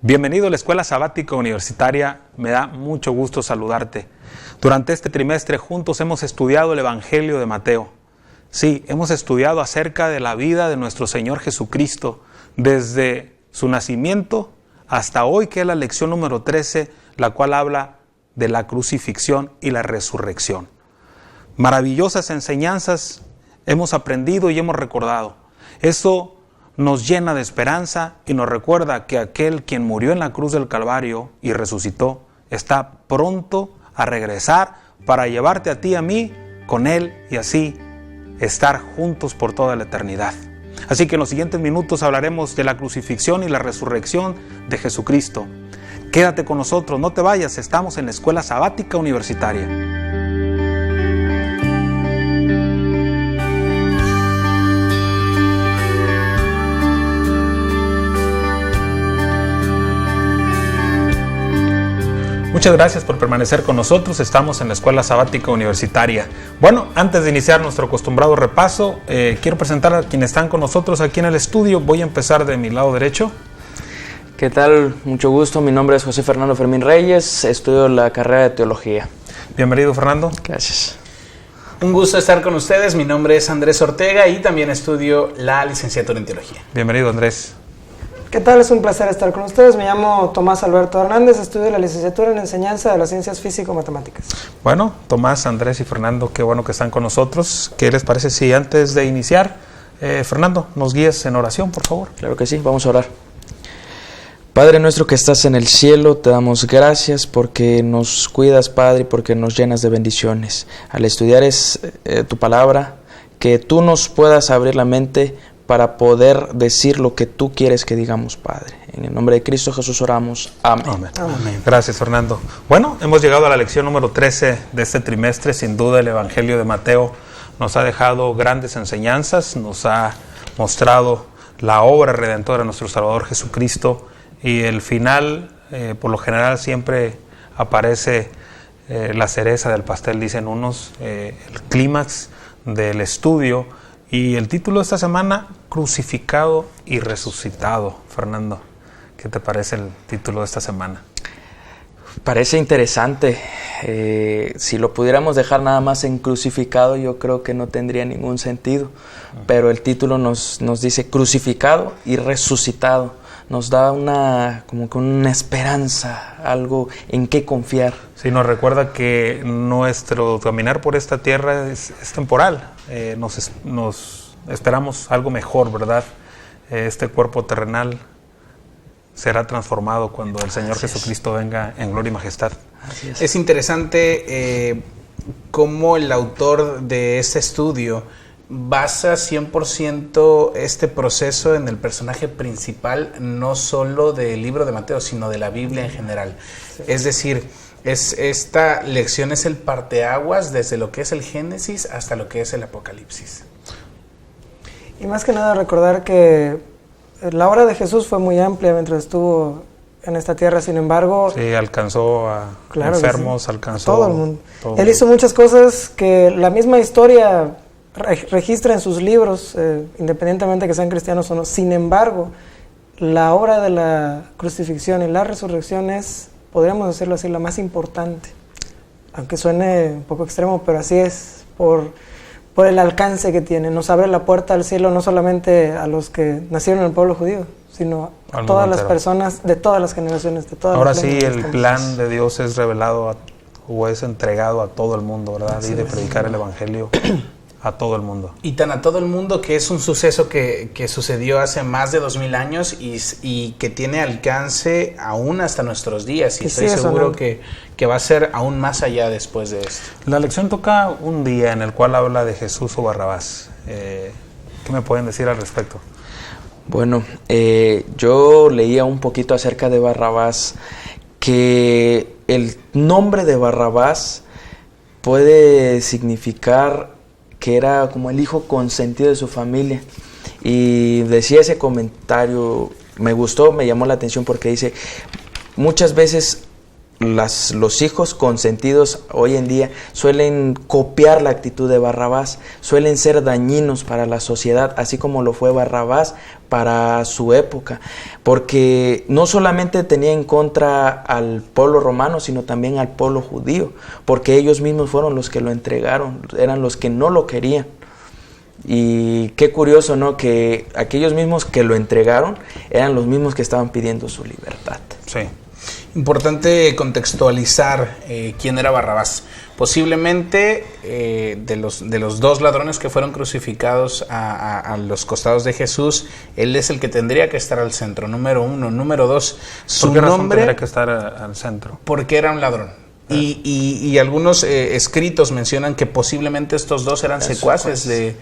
Bienvenido a la Escuela Sabática Universitaria, me da mucho gusto saludarte. Durante este trimestre juntos hemos estudiado el Evangelio de Mateo. Sí, hemos estudiado acerca de la vida de nuestro Señor Jesucristo, desde su nacimiento hasta hoy, que es la lección número 13, la cual habla de la crucifixión y la resurrección. Maravillosas enseñanzas hemos aprendido y hemos recordado. Eso nos llena de esperanza y nos recuerda que aquel quien murió en la cruz del Calvario y resucitó está pronto a regresar para llevarte a ti y a mí con Él y así estar juntos por toda la eternidad. Así que en los siguientes minutos hablaremos de la crucifixión y la resurrección de Jesucristo. Quédate con nosotros, no te vayas, estamos en la Escuela Sabática Universitaria. Muchas gracias por permanecer con nosotros, estamos en la Escuela Sabática Universitaria. Bueno, antes de iniciar nuestro acostumbrado repaso, quiero presentar a quienes están con nosotros aquí en el estudio. Voy a empezar de mi lado derecho. ¿Qué tal? Mucho gusto, mi nombre es José Fernando Fermín Reyes, estudio la carrera de Teología. Bienvenido, Fernando. Gracias. Un gusto estar con ustedes, mi nombre es Andrés Ortega y también estudio la licenciatura en Teología. Bienvenido, Andrés. ¿Qué tal? Es un placer estar con ustedes. Me llamo Tomás Alberto Hernández, estudio la licenciatura en Enseñanza de las Ciencias Físico-Matemáticas. Bueno, Tomás, Andrés y Fernando, qué bueno que están con nosotros. ¿Qué les parece si antes de iniciar, Fernando, nos guíes en oración, por favor? Claro que sí, vamos a orar. Padre nuestro que estás en el cielo, te damos gracias porque nos cuidas, Padre, porque nos llenas de bendiciones. Al estudiar tu palabra, que tú nos puedas abrir la mente para poder decir lo que tú quieres que digamos, Padre. En el nombre de Cristo Jesús oramos. Amén. Amén. Amén. Gracias, Fernando. Bueno, hemos llegado a la lección número 13 de este trimestre. Sin duda el Evangelio de Mateo nos ha dejado grandes enseñanzas, nos ha mostrado la obra redentora de nuestro Salvador Jesucristo y el final, por lo general, siempre aparece la cereza del pastel, dicen unos, el clímax del estudio. Y el título de esta semana, Crucificado y Resucitado. Fernando, ¿qué te parece el título de esta semana? Parece interesante. Si lo pudiéramos dejar nada más en crucificado, yo creo que no tendría ningún sentido. Pero el título nos dice crucificado y resucitado. Nos da como que una esperanza, algo en qué confiar. Sí, nos recuerda que nuestro caminar por esta tierra es temporal. Nos esperamos algo mejor, ¿verdad? Este cuerpo terrenal será transformado cuando el Señor Jesucristo venga en gloria y majestad. Así es interesante cómo el autor de este estudio basa 100% este proceso en el personaje principal, no solo del libro de Mateo, sino de la Biblia en general. Sí. Es decir, esta lección es el parteaguas desde lo que es el Génesis hasta lo que es el Apocalipsis. Y más que nada recordar que la obra de Jesús fue muy amplia mientras estuvo en esta tierra, sin embargo... Sí, alcanzó a enfermos, sí, alcanzó... a todo el mundo. Él hizo muchas cosas que la misma historia registra en sus libros, independientemente de que sean cristianos o no. Sin embargo, la obra de la crucifixión y la resurrección es, podríamos decirlo así, la más importante. Aunque suene un poco extremo, pero así es, por el alcance que tiene. Nos abre la puerta al cielo no solamente a los que nacieron en el pueblo judío, sino a todas las personas de todas las generaciones, de todas Ahora las sí, el plan de Dios es revelado o es entregado a todo el mundo, ¿verdad? Y de predicar el Evangelio a todo el mundo. Y tan a todo el mundo que es un suceso que sucedió hace más de 2000 años y que tiene alcance aún hasta nuestros días. Y estoy seguro que va a ser aún más allá después de esto. La lección toca un día en el cual habla de Jesús o Barrabás. ¿Qué me pueden decir al respecto? Bueno, yo leía un poquito acerca de Barrabás, que el nombre de Barrabás puede significar que era como el hijo consentido de su familia. Y decía ese comentario, me gustó, me llamó la atención porque dice, muchas veces los hijos consentidos hoy en día suelen copiar la actitud de Barrabás, suelen ser dañinos para la sociedad, así como lo fue Barrabás para su época, porque no solamente tenía en contra al pueblo romano, sino también al pueblo judío, porque ellos mismos fueron los que lo entregaron, eran los que no lo querían. Y qué curioso, ¿no?, que aquellos mismos que lo entregaron eran los mismos que estaban pidiendo su libertad. Sí. Importante contextualizar quién era Barrabás. Posiblemente de los dos ladrones que fueron crucificados a los costados de Jesús, él es el que tendría que estar al centro, número uno. Número dos, su ¿por qué razón nombre tendría que estar al centro? Porque era un ladrón. Y algunos escritos mencionan que posiblemente estos dos eran secuaces de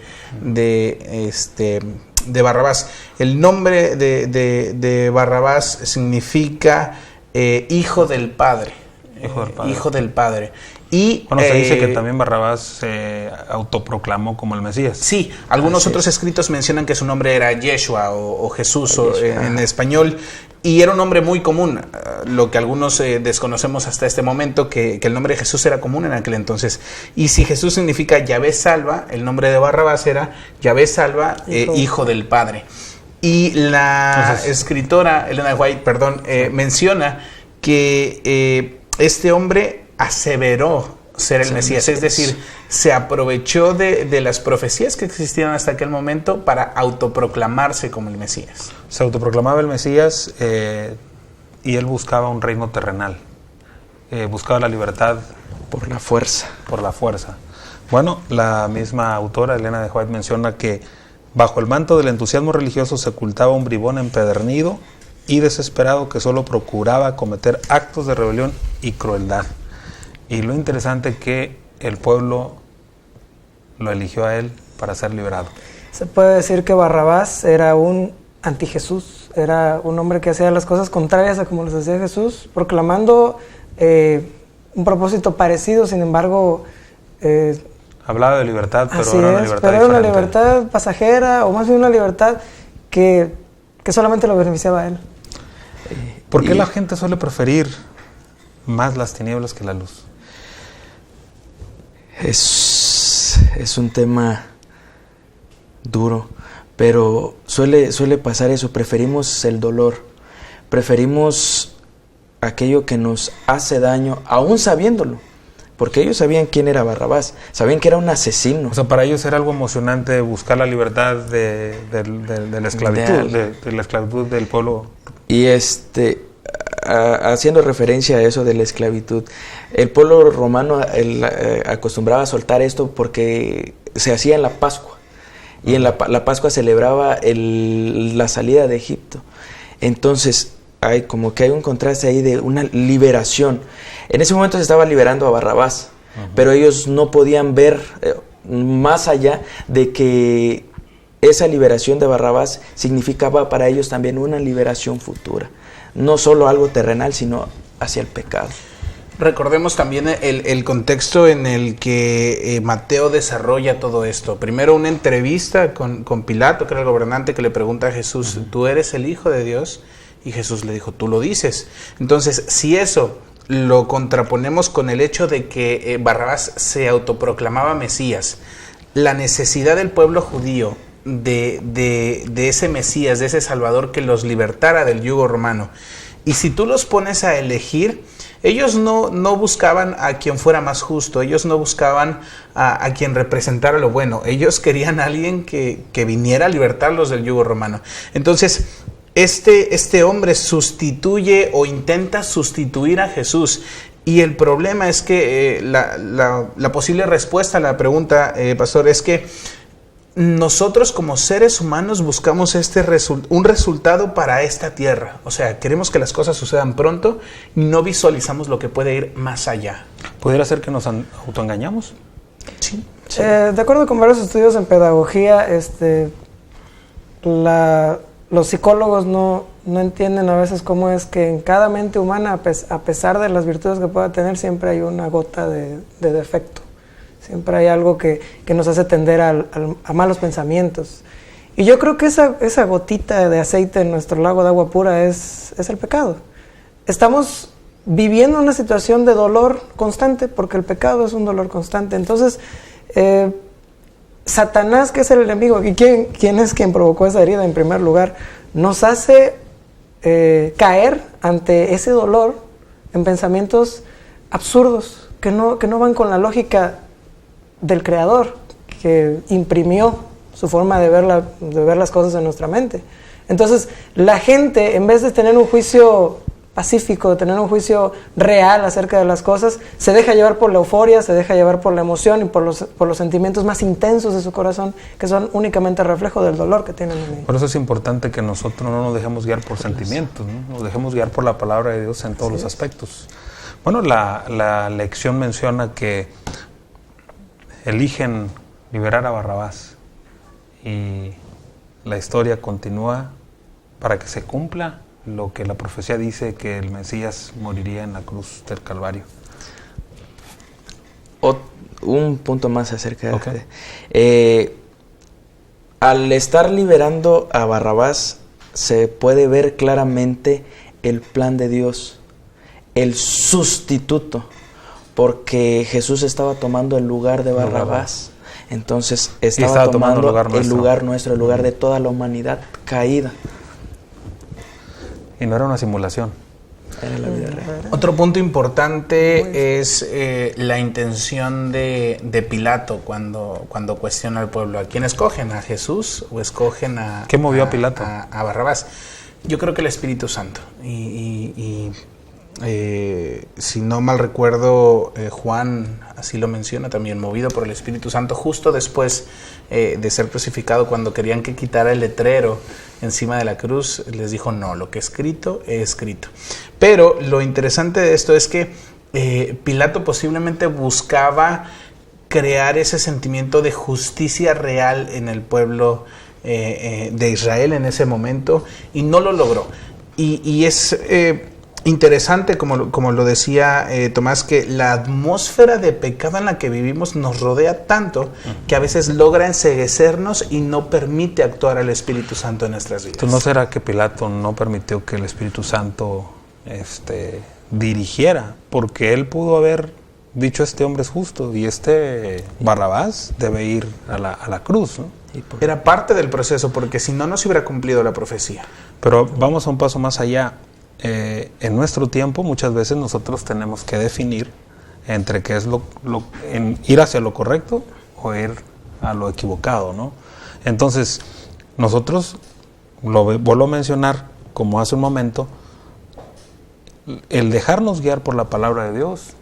Barrabás. El nombre de Barrabás significa hijo del Padre. Hijo del Padre. Y, bueno, se dice que también Barrabás se autoproclamó como el Mesías. Sí, algunos otros escritos mencionan que su nombre era Yeshua o Jesús en español, y era un nombre muy común, lo que algunos desconocemos hasta este momento, que el nombre de Jesús era común en aquel entonces. Y si Jesús significa Yahvé salva, el nombre de Barrabás era Yahvé salva, hijo del Padre. Y la escritora Elena White, menciona que este hombre aseveró ser el Mesías, es decir, se aprovechó de las profecías que existían hasta aquel momento para autoproclamarse como el Mesías. Se autoproclamaba el Mesías y él buscaba un reino terrenal, buscaba la libertad por la fuerza. Por la fuerza. Bueno, la misma autora Elena de White menciona que bajo el manto del entusiasmo religioso se ocultaba un bribón empedernido y desesperado que solo procuraba cometer actos de rebelión y crueldad. Y lo interesante es que el pueblo lo eligió a él para ser liberado. Se puede decir que Barrabás era un anti-Jesús, era un hombre que hacía las cosas contrarias a como las hacía Jesús, proclamando un propósito parecido, sin embargo... hablaba de libertad, pero era una libertad pero era una diferente. libertad pasajera, o más bien una libertad que solamente lo beneficiaba a él. ¿Por qué la gente suele preferir más las tinieblas que la luz? Es un tema duro, pero suele pasar eso. Preferimos el dolor, preferimos aquello que nos hace daño, aún sabiéndolo, porque ellos sabían quién era Barrabás, sabían que era un asesino. O sea, para ellos era algo emocionante buscar la libertad de la esclavitud, de la esclavitud del pueblo. Y haciendo referencia a eso de la esclavitud, el pueblo romano acostumbraba a soltar esto porque se hacía en la Pascua, y en la Pascua celebraba la salida de Egipto. Entonces hay un contraste ahí de una liberación. En ese momento se estaba liberando a Barrabás, pero ellos no podían ver más allá de que esa liberación de Barrabás significaba para ellos también una liberación futura. No solo algo terrenal, sino hacia el pecado. Recordemos también el contexto en el que Mateo desarrolla todo esto. Primero una entrevista con Pilato, que era el gobernante, que le pregunta a Jesús, ¿tú eres el Hijo de Dios? Y Jesús le dijo, tú lo dices. Entonces, si eso lo contraponemos con el hecho de que Barrabás se autoproclamaba Mesías, la necesidad del pueblo judío de ese Mesías, de ese Salvador que los libertara del yugo romano. Y si tú los pones a elegir, ellos no buscaban a quien fuera más justo, ellos no buscaban a quien representara lo bueno, ellos querían a alguien que viniera a libertarlos del yugo romano. Entonces, este hombre sustituye o intenta sustituir a Jesús. Y el problema es que la posible respuesta a la pregunta, pastor, es que nosotros como seres humanos buscamos un resultado para esta tierra. O sea, queremos que las cosas sucedan pronto y no visualizamos lo que puede ir más allá. ¿Pudiera ser que nos autoengañamos? Sí. De acuerdo con varios estudios en pedagogía, los psicólogos no entienden a veces cómo es que en cada mente humana, a pesar de las virtudes que pueda tener, siempre hay una gota de defecto. Siempre hay algo que nos hace tender a malos pensamientos. Y yo creo que esa gotita de aceite en nuestro lago de agua pura es el pecado. Estamos viviendo una situación de dolor constante, porque el pecado es un dolor constante. Entonces, Satanás, que es el enemigo, y quién es quien provocó esa herida en primer lugar, nos hace caer ante ese dolor en pensamientos absurdos, que no van con la lógica del Creador, que imprimió su forma de ver las cosas en nuestra mente. Entonces, la gente, en vez de tener un juicio pacífico, de tener un juicio real acerca de las cosas, se deja llevar por la euforia, se deja llevar por la emoción y por los sentimientos más intensos de su corazón, que son únicamente reflejo del dolor que tienen en ellos. Por eso es importante que nosotros no nos dejemos guiar por sentimientos, ¿no? Nos dejemos guiar por la palabra de Dios en todos los aspectos. Bueno, la lección menciona que eligen liberar a Barrabás y la historia continúa para que se cumpla lo que la profecía dice, que el Mesías moriría en la cruz del Calvario. Un punto más acerca de... al estar liberando a Barrabás, se puede ver claramente el plan de Dios, el sustituto, porque Jesús estaba tomando el lugar de Barrabás. Entonces estaba tomando el lugar nuestro, el lugar de toda la humanidad caída. Y no era una simulación. Era la vida real. Otro punto importante es la intención de Pilato cuando cuestiona al pueblo. ¿A quién escogen? ¿A Jesús o escogen a... ¿Qué movió a Pilato? A Barrabás. Yo creo que el Espíritu Santo. Si no mal recuerdo, Juan así lo menciona también, movido por el Espíritu Santo, justo después de ser crucificado, cuando querían que quitara el letrero encima de la cruz, les dijo: no, lo que he escrito, he escrito. Pero lo interesante de esto es que Pilato posiblemente buscaba crear ese sentimiento de justicia real en el pueblo de Israel en ese momento, y no lo logró. Y es interesante, como lo decía Tomás, que la atmósfera de pecado en la que vivimos nos rodea tanto que a veces logra enceguecernos y no permite actuar al Espíritu Santo en nuestras vidas. Entonces, ¿no será que Pilato no permitió que el Espíritu Santo dirigiera? Porque él pudo haber dicho: este hombre es justo y este Barrabás debe ir a la cruz, ¿no? Era parte del proceso, porque si no, no se hubiera cumplido la profecía. Pero vamos a un paso más allá. En nuestro tiempo muchas veces nosotros tenemos que definir entre qué es en ir hacia lo correcto o ir a lo equivocado, ¿no? Entonces, nosotros, vuelvo a mencionar, como hace un momento, el dejarnos guiar por la palabra de Dios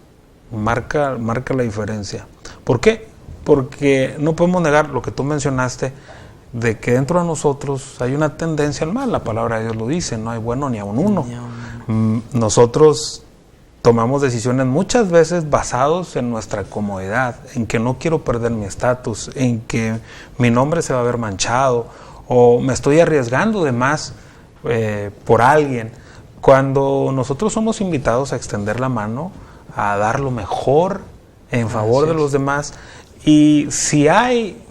marca la diferencia. ¿Por qué? Porque no podemos negar lo que tú mencionaste, de que dentro de nosotros hay una tendencia al mal. La palabra de Dios lo dice: no hay bueno ni aun uno. Nosotros tomamos decisiones muchas veces basados en nuestra comodidad, en que no quiero perder mi estatus, en que mi nombre se va a ver manchado, o me estoy arriesgando de más por alguien, cuando nosotros somos invitados a extender la mano, a dar lo mejor en favor de los demás. Y si hay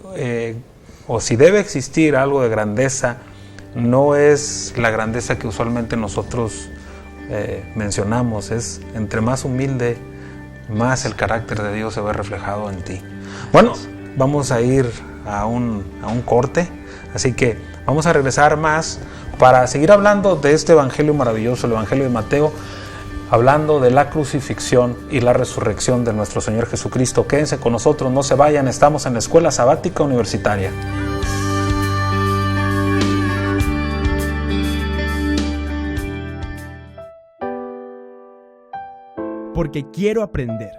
o si debe existir algo de grandeza, no es la grandeza que usualmente nosotros mencionamos. Es entre más humilde, más el carácter de Dios se ve reflejado en ti. Bueno, vamos a ir a un corte, así que vamos a regresar más para seguir hablando de este evangelio maravilloso, el evangelio de Mateo, hablando de la crucifixión y la resurrección de nuestro Señor Jesucristo. Quédense con nosotros, no se vayan, estamos en la Escuela Sabática Universitaria. Porque quiero aprender.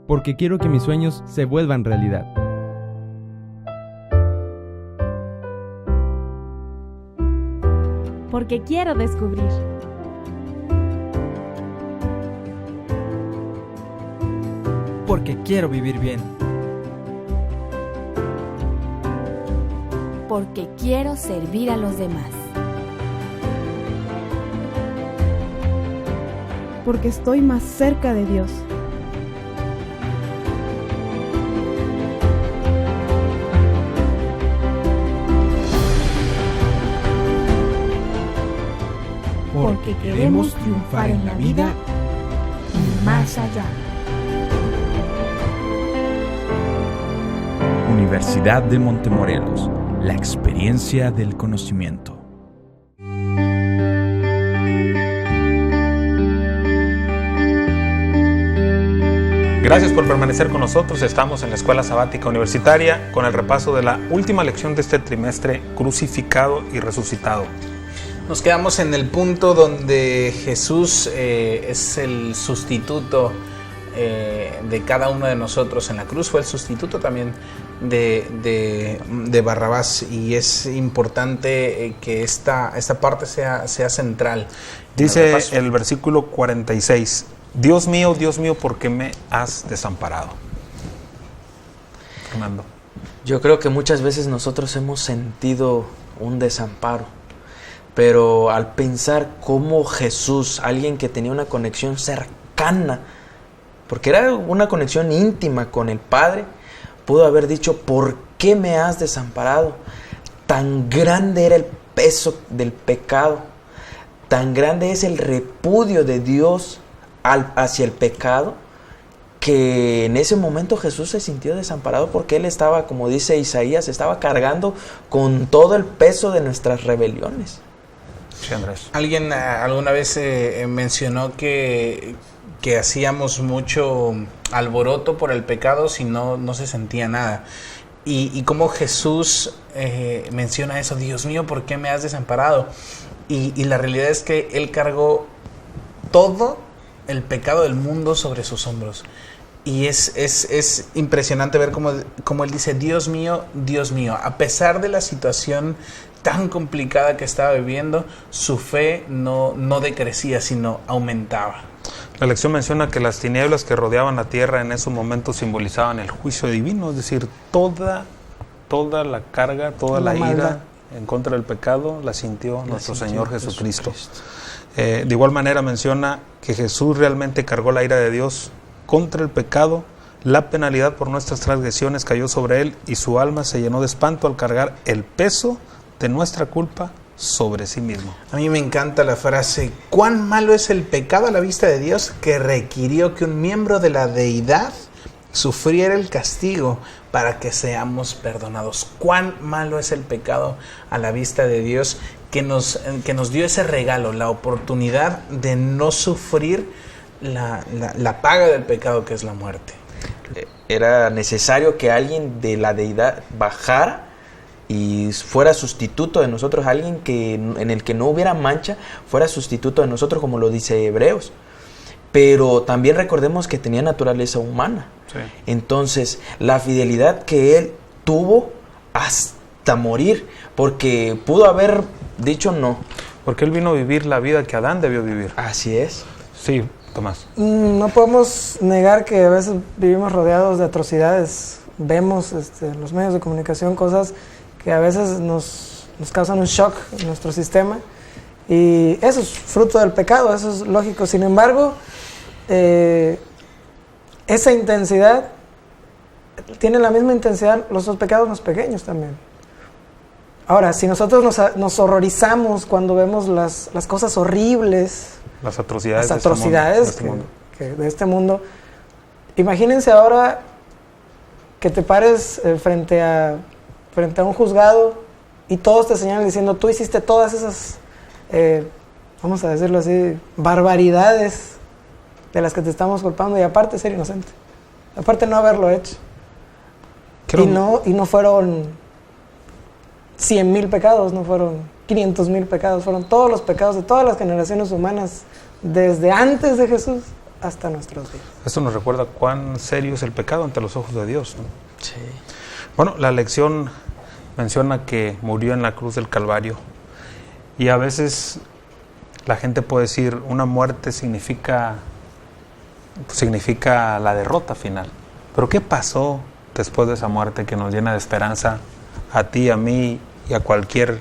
Porque quiero que mis sueños se vuelvan realidad. Porque quiero descubrir. Porque quiero vivir bien. Porque quiero servir a los demás. Porque estoy más cerca de Dios. porque queremos triunfar en la vida y más allá. Universidad de Montemorelos, la experiencia del conocimiento. Gracias por permanecer con nosotros. Estamos en la Escuela Sabática Universitaria con el repaso de la última lección de este trimestre, Crucificado y Resucitado. Nos quedamos en el punto donde Jesús es el sustituto de cada uno de nosotros en la cruz. Fue el sustituto también de Barrabás, y es importante que esta parte sea central. Dice el versículo 46: Dios mío, ¿por qué me has desamparado? Fernando. Yo creo que muchas veces nosotros hemos sentido un desamparo, pero al pensar cómo Jesús, alguien que tenía una conexión cercana, porque era una conexión íntima con el Padre, pudo haber dicho: ¿por qué me has desamparado? Tan grande era el peso del pecado, tan grande es el repudio de Dios hacia el pecado, que en ese momento Jesús se sintió desamparado, porque Él estaba, como dice Isaías, estaba cargando con todo el peso de nuestras rebeliones. Sí, Andrés. Alguien alguna vez mencionó que hacíamos mucho alboroto por el pecado si no se sentía nada. Y como Jesús menciona eso: Dios mío, ¿por qué me has desamparado? Y la realidad es que Él cargó todo el pecado del mundo sobre sus hombros. Y es impresionante ver cómo Él dice: Dios mío, a pesar de la situación tan complicada que estaba viviendo, su fe no decrecía, sino aumentaba. La lección menciona que las tinieblas que rodeaban la tierra en ese momento simbolizaban el juicio divino, es decir, toda la carga, toda la ira en contra del pecado la sintió nuestro Señor Jesucristo. De igual manera menciona que Jesús realmente cargó la ira de Dios contra el pecado. La penalidad por nuestras transgresiones cayó sobre Él, y su alma se llenó de espanto al cargar el peso de nuestra culpa sobre sí mismo. A mí me encanta la frase: cuán malo es el pecado a la vista de Dios, que requirió que un miembro de la deidad sufriera el castigo para que seamos perdonados. Cuán malo es el pecado a la vista de Dios, que nos dio ese regalo, la oportunidad de no sufrir la paga del pecado, que es la muerte. Era necesario que alguien de la deidad bajara y fuera sustituto de nosotros, alguien en el que no hubiera mancha, fuera sustituto de nosotros, como lo dice Hebreos. Pero también recordemos que tenía naturaleza humana. Sí. Entonces, la fidelidad que Él tuvo hasta morir, porque pudo haber dicho no. Porque Él vino a vivir la vida que Adán debió vivir. Así es. Sí, Tomás. No podemos negar que a veces vivimos rodeados de atrocidades. Vemos en los medios de comunicación cosas que a veces nos causan un shock en nuestro sistema, y eso es fruto del pecado, eso es lógico. Sin embargo, esa intensidad tiene la misma intensidad los dos pecados más pequeños también. Ahora, si nosotros nos horrorizamos cuando vemos las cosas horribles, las atrocidades de este mundo, imagínense ahora que te pares frente a un juzgado y todos te señalan diciendo: tú hiciste todas esas, vamos a decirlo así, barbaridades de las que te estamos culpando, y aparte ser inocente, aparte no haberlo hecho. Y no fueron 100,000 pecados, no fueron 500,000 pecados, fueron todos los pecados de todas las generaciones humanas, desde antes de Jesús hasta nuestros días. Esto nos recuerda cuán serio es el pecado ante los ojos de Dios, ¿no? Sí. Bueno, la lección menciona que murió en la cruz del Calvario, y a veces la gente puede decir: una muerte significa la derrota final. Pero ¿qué pasó después de esa muerte que nos llena de esperanza a ti, a mí y a cualquier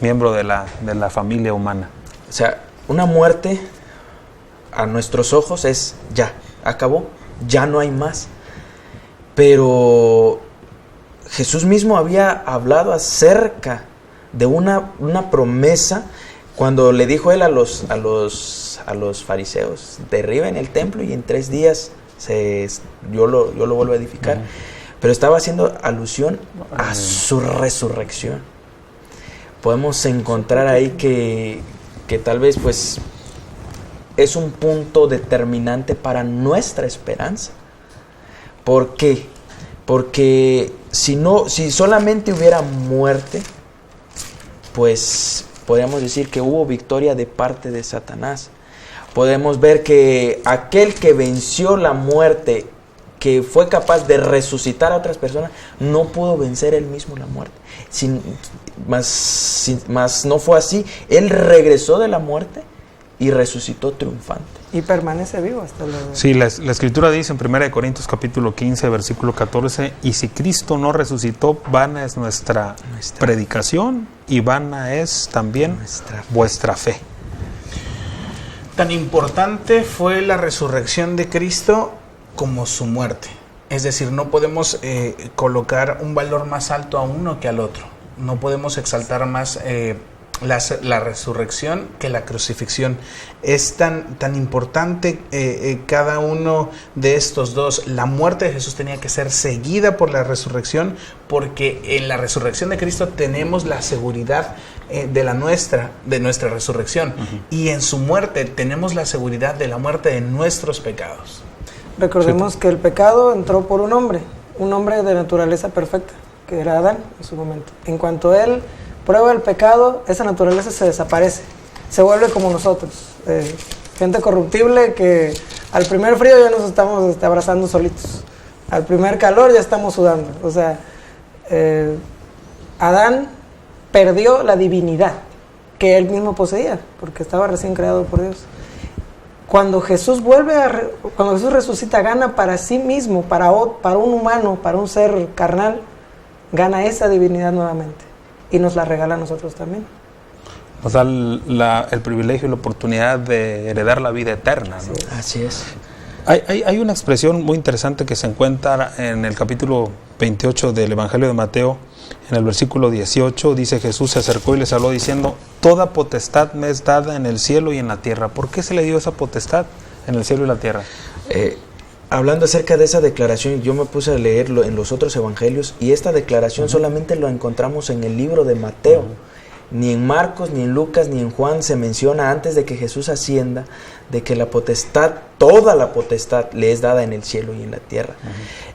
miembro de la familia humana? O sea, una muerte a nuestros ojos es ya, acabó, ya no hay más. Pero Jesús mismo había hablado acerca de una promesa Cuando le dijo él a los fariseos, derriben el templo y en 3 días yo lo vuelvo a edificar. Pero estaba haciendo alusión a su resurrección. Podemos encontrar ahí que tal vez pues es un punto determinante para nuestra esperanza. ¿Por qué? Porque si solamente hubiera muerte, pues podríamos decir que hubo victoria de parte de Satanás. Podemos ver que aquel que venció la muerte, que fue capaz de resucitar a otras personas, no pudo vencer él mismo la muerte. Mas no fue así. Él regresó de la muerte y resucitó triunfante. Y permanece vivo hasta luego. Sí, la Escritura dice en 1 Corintios capítulo 15, versículo 14, y si Cristo no resucitó, vana es nuestra predicación y vana es también vuestra fe. Tan importante fue la resurrección de Cristo como su muerte. Es decir, no podemos colocar un valor más alto a uno que al otro. No podemos exaltar más la resurrección que la crucifixión. Es tan importante cada uno de estos dos. La muerte de Jesús tenía que ser seguida por la resurrección, porque en la resurrección de Cristo tenemos la seguridad de nuestra resurrección. Y en su muerte tenemos la seguridad de la muerte de nuestros pecados. Recordemos que el pecado entró por un hombre de naturaleza perfecta, que era Adán en su momento. En cuanto él prueba el pecado, esa naturaleza se desaparece, se vuelve como nosotros, gente corruptible que al primer frío ya nos estamos abrazando solitos, al primer calor ya estamos sudando. O sea, Adán perdió la divinidad que él mismo poseía, porque estaba recién creado por Dios. Cuando Jesús cuando Jesús resucita, gana para sí mismo, para un humano, para un ser carnal, gana esa divinidad nuevamente y nos la regala a nosotros también. Nos da el privilegio y la oportunidad de heredar la vida eterna, ¿no? Así es. Hay una expresión muy interesante que se encuentra en el capítulo 28 del Evangelio de Mateo. En el versículo 18 dice: Jesús se acercó y les habló diciendo: toda potestad me es dada en el cielo y en la tierra. ¿Por qué se le dio esa potestad en el cielo y la tierra? Hablando acerca de esa declaración, yo me puse a leerlo en los otros evangelios, y esta declaración solamente lo encontramos en el libro de Mateo. Ni en Marcos, ni en Lucas, ni en Juan se menciona antes de que Jesús ascienda de que la potestad, toda la potestad le es dada en el cielo y en la tierra.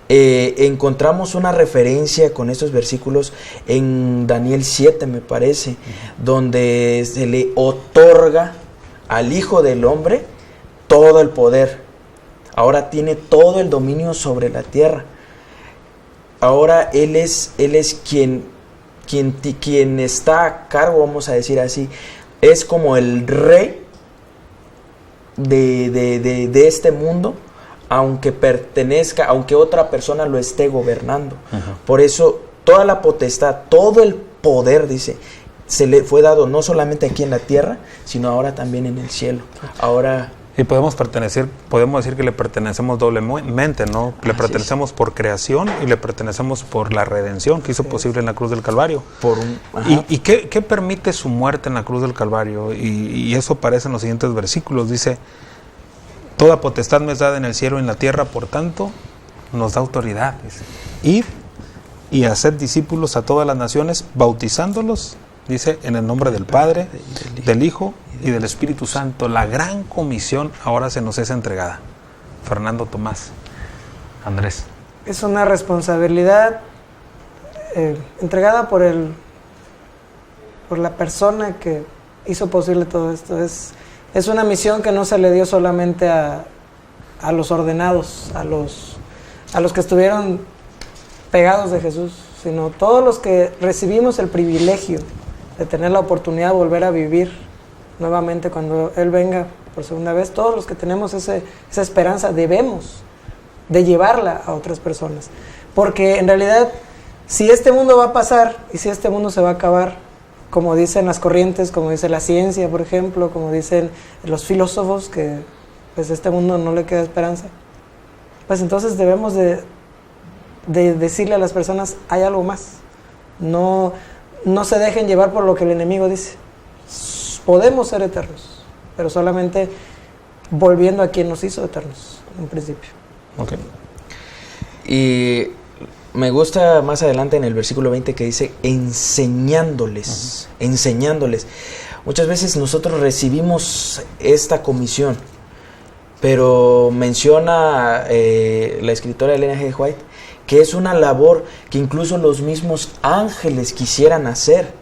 Encontramos una referencia con estos versículos en Daniel 7, me parece, donde se le otorga al Hijo del Hombre todo el poder. Ahora tiene todo el dominio sobre la tierra. Ahora Él es quien está a cargo, vamos a decir así. Es como el rey de este mundo, aunque otra persona lo esté gobernando. Por eso toda la potestad, todo el poder, dice, se le fue dado no solamente aquí en la tierra, sino ahora también en el cielo. Ahora... Y podemos decir que le pertenecemos doblemente, ¿no? Le pertenecemos por creación y le pertenecemos por la redención que hizo posible en la cruz del Calvario. ¿Y qué permite su muerte en la cruz del Calvario? Y eso aparece en los siguientes versículos. Dice: toda potestad me es dada en el cielo y en la tierra, por tanto, nos da autoridad. Dice: id y haced discípulos a todas las naciones, bautizándolos, dice, en el nombre del Padre, del Hijo y del Espíritu Santo. La gran comisión ahora se nos es entregada. Fernando, Tomás, Andrés. Es una responsabilidad entregada por la persona que hizo posible todo esto. Es una misión que no se le dio solamente a los ordenados, a los que estuvieron pegados de Jesús, sino todos los que recibimos el privilegio de tener la oportunidad de volver a vivir nuevamente cuando Él venga por segunda vez. Todos los que tenemos esa esperanza debemos de llevarla a otras personas, porque en realidad, si este mundo va a pasar y si este mundo se va a acabar, como dicen las corrientes, como dice la ciencia, por ejemplo, como dicen los filósofos, que pues a este mundo no le queda esperanza, pues entonces debemos de decirle a las personas: hay algo más. No se dejen llevar por lo que el enemigo dice. podemos ser eternos, pero solamente volviendo a quien nos hizo eternos en un principio. Okay. Y me gusta más adelante en el versículo 20 que dice enseñándoles, enseñándoles. Muchas veces nosotros recibimos esta comisión, pero menciona la escritora Elena G. White que es una labor que incluso los mismos ángeles quisieran hacer,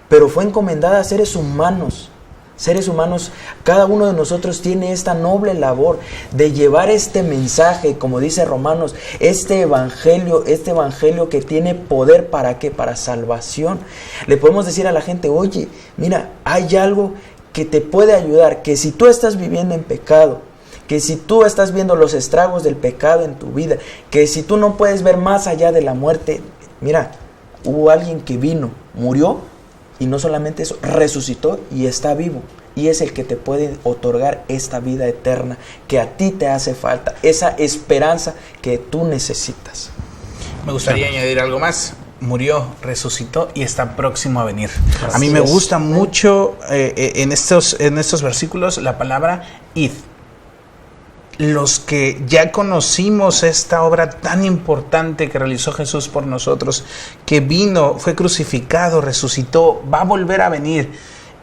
pero fue encomendada a seres humanos. Seres humanos, cada uno de nosotros tiene esta noble labor de llevar este mensaje, como dice Romanos, este evangelio que tiene poder, ¿para qué? Para salvación. Le podemos decir a la gente, oye, mira, hay algo que te puede ayudar, que si tú estás viviendo en pecado, que si tú estás viendo los estragos del pecado en tu vida, que si tú no puedes ver más allá de la muerte, mira, hubo alguien que vino, murió, y no solamente eso, resucitó y está vivo. Y es el que te puede otorgar esta vida eterna que a ti te hace falta, esa esperanza que tú necesitas. Me gustaría añadir algo más. Murió, resucitó y está próximo a venir. Así a mí me es. gusta mucho en estos versículos la palabra id. Los que ya conocimos esta obra tan importante que realizó Jesús por nosotros, que vino, fue crucificado, resucitó, va a volver a venir,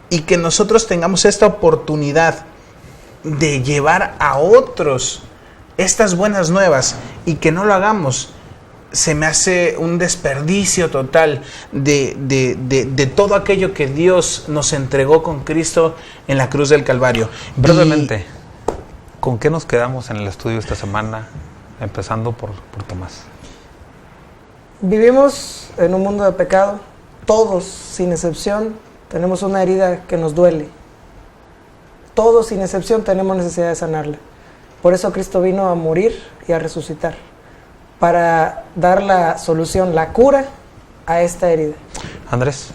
y que nosotros tengamos esta oportunidad de llevar a otros estas buenas nuevas y que no lo hagamos, se me hace un desperdicio total de todo aquello que Dios nos entregó con Cristo en la cruz del Calvario. Brevemente, ¿con qué nos quedamos en el estudio esta semana, empezando por Tomás? Vivimos en un mundo de pecado, todos, sin excepción, tenemos una herida que nos duele. Todos, sin excepción, tenemos necesidad de sanarla. Por eso Cristo vino a morir y a resucitar, para dar la solución, la cura a esta herida. Andrés.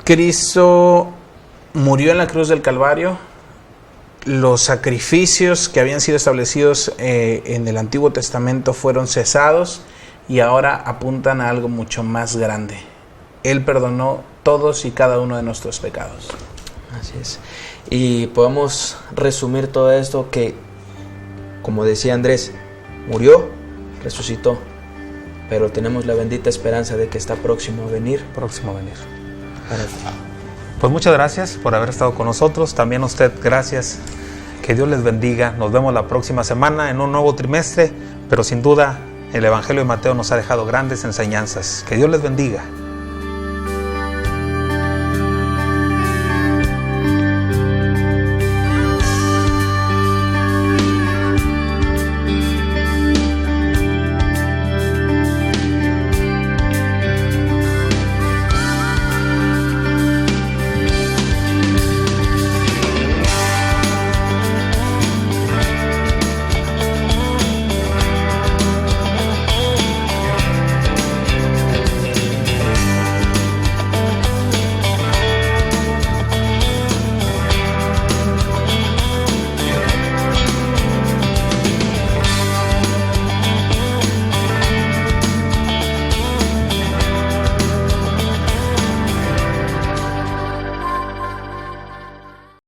Cristo murió en la cruz del Calvario. Los sacrificios que habían sido establecidos en el Antiguo Testamento fueron cesados y ahora apuntan a algo mucho más grande. Él perdonó todos y cada uno de nuestros pecados. Así es. Y podemos resumir todo esto que, como decía Andrés, murió, resucitó, pero tenemos la bendita esperanza de que está próximo a venir. Pues muchas gracias por haber estado con nosotros. También a usted, gracias. Que Dios les bendiga. Nos vemos la próxima semana en un nuevo trimestre, pero sin duda el Evangelio de Mateo nos ha dejado grandes enseñanzas. Que Dios les bendiga.